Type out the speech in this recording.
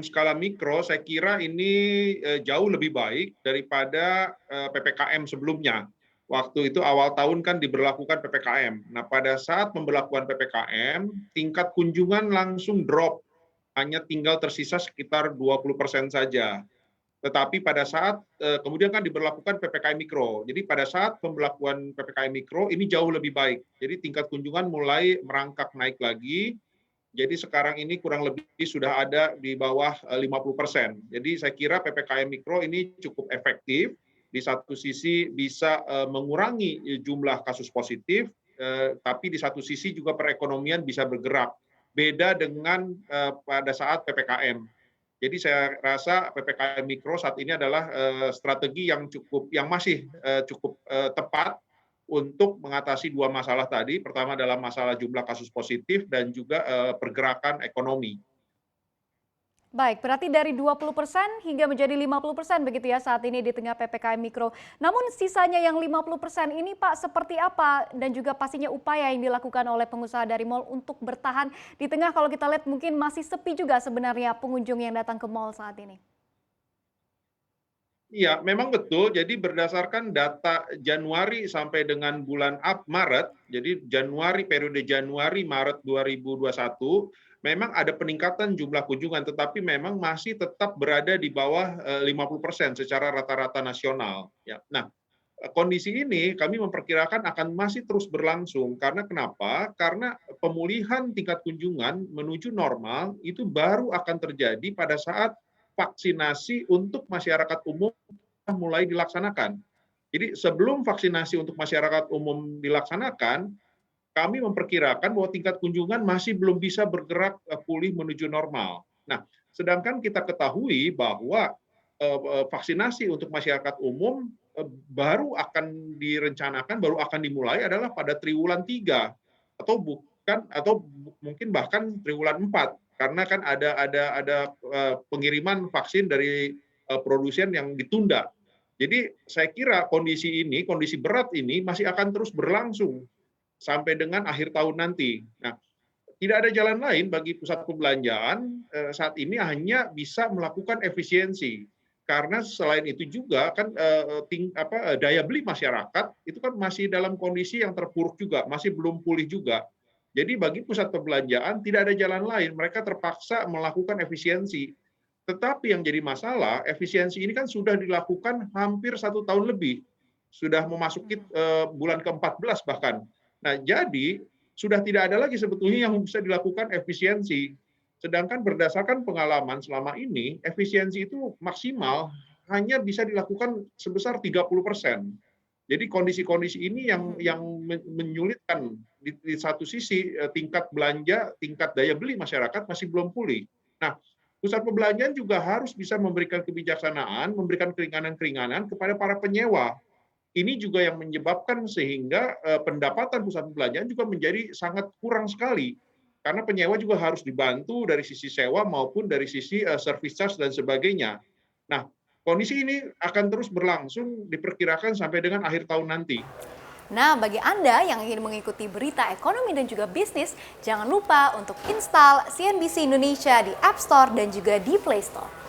skala mikro saya kira ini jauh lebih baik daripada PPKM sebelumnya. Waktu itu awal tahun kan diberlakukan PPKM. Nah, pada saat pemberlakuan PPKM, tingkat kunjungan langsung drop, hanya tinggal tersisa sekitar 20% saja. Tetapi pada saat kemudian kan diberlakukan PPKM Mikro. Jadi pada saat pemberlakuan PPKM Mikro ini jauh lebih baik. Jadi tingkat kunjungan mulai merangkak naik lagi. Jadi sekarang ini kurang lebih sudah ada di bawah 50%. Jadi saya kira PPKM Mikro ini cukup efektif. Di satu sisi bisa mengurangi jumlah kasus positif, tapi di satu sisi juga perekonomian bisa bergerak. Beda dengan pada saat PPKM. Jadi saya rasa PPKM Mikro saat ini adalah strategi yang masih cukup tepat untuk mengatasi dua masalah tadi. Pertama adalah masalah jumlah kasus positif dan juga pergerakan ekonomi. Baik, berarti dari 20% hingga menjadi 50% begitu ya saat ini di tengah PPKM Mikro. Namun sisanya yang 50% ini Pak seperti apa dan juga pastinya upaya yang dilakukan oleh pengusaha dari mal untuk bertahan di tengah kalau kita lihat mungkin masih sepi juga sebenarnya pengunjung yang datang ke mal saat ini. Iya, memang betul. Jadi berdasarkan data Januari sampai dengan bulan Maret, jadi periode Januari-Maret 2021, memang ada peningkatan jumlah kunjungan, tetapi memang masih tetap berada di bawah 50% secara rata-rata nasional. Ya. Nah, kondisi ini kami memperkirakan akan masih terus berlangsung. Karena kenapa? Karena pemulihan tingkat kunjungan menuju normal itu baru akan terjadi pada saat vaksinasi untuk masyarakat umum mulai dilaksanakan. Jadi sebelum vaksinasi untuk masyarakat umum dilaksanakan, kami memperkirakan bahwa tingkat kunjungan masih belum bisa bergerak pulih menuju normal. Nah, sedangkan kita ketahui bahwa vaksinasi untuk masyarakat umum baru akan direncanakan, baru akan dimulai adalah pada triwulan 3 atau mungkin bahkan triwulan 4 karena kan ada pengiriman vaksin dari produsen yang ditunda. Jadi saya kira kondisi berat ini masih akan terus berlangsung sampai dengan akhir tahun nanti. Nah, tidak ada jalan lain bagi pusat perbelanjaan saat ini hanya bisa melakukan efisiensi. Karena selain itu juga kan daya beli masyarakat itu kan masih dalam kondisi yang terpuruk juga, masih belum pulih juga. Jadi bagi pusat perbelanjaan tidak ada jalan lain, mereka terpaksa melakukan efisiensi. Tetapi yang jadi masalah, efisiensi ini kan sudah dilakukan hampir 1 tahun lebih, sudah memasuki bulan ke-14 bahkan. Nah, jadi sudah tidak ada lagi sebetulnya yang bisa dilakukan efisiensi. Sedangkan berdasarkan pengalaman selama ini, efisiensi itu maksimal hanya bisa dilakukan sebesar 30%. Jadi kondisi-kondisi ini yang menyulitkan di satu sisi tingkat belanja, tingkat daya beli masyarakat masih belum pulih. Nah, pusat perbelanjaan juga harus bisa memberikan kebijaksanaan, memberikan keringanan-keringanan kepada para penyewa. Ini juga yang menyebabkan sehingga pendapatan pusat perbelanjaan juga menjadi sangat kurang sekali. Karena penyewa juga harus dibantu dari sisi sewa maupun dari sisi service charge dan sebagainya. Nah, kondisi ini akan terus berlangsung diperkirakan sampai dengan akhir tahun nanti. Nah, bagi Anda yang ingin mengikuti berita ekonomi dan juga bisnis, jangan lupa untuk install CNBC Indonesia di App Store dan juga di Play Store.